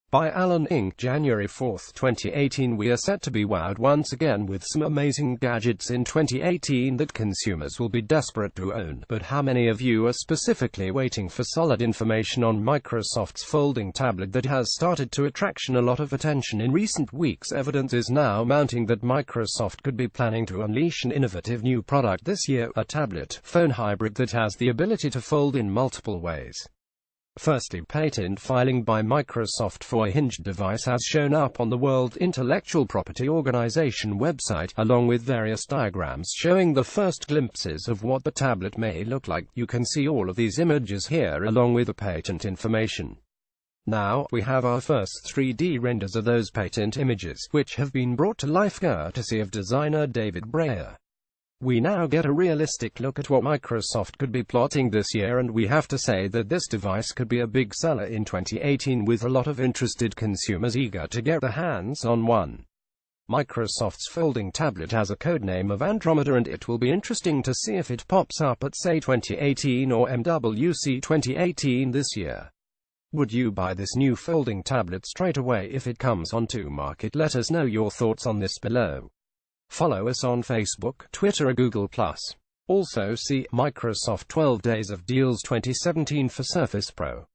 By Alan Inc. January 4, 2018. We are set to be wowed once again with some amazing gadgets in 2018 that consumers will be desperate to own. But how many of you are specifically waiting for solid information on Microsoft's folding tablet that has started to attract a lot of attention in recent weeks? Evidence is now mounting that Microsoft could be planning to unleash an innovative new product this year, a tablet-phone hybrid that has the ability to fold in multiple ways. Firstly, patent filing by Microsoft for a hinged device has shown up on the World Intellectual Property Organization website, along with various diagrams showing the first glimpses of what the tablet may look like. You can see all of these images here along with the patent information. Now, we have our first 3D renders of those patent images, which have been brought to life courtesy of designer David Breyer. We now get a realistic look at what Microsoft could be plotting this year, and we have to say that this device could be a big seller in 2018 with a lot of interested consumers eager to get their hands on one. Microsoft's folding tablet has a codename of Andromeda, and it will be interesting to see if it pops up at say 2018 or MWC 2018 this year. Would you buy this new folding tablet straight away if it comes onto market? Let us know your thoughts on this below. Follow us on Facebook, Twitter or Google+. Also see Microsoft 12 Days of Deals 2017 for Surface Pro.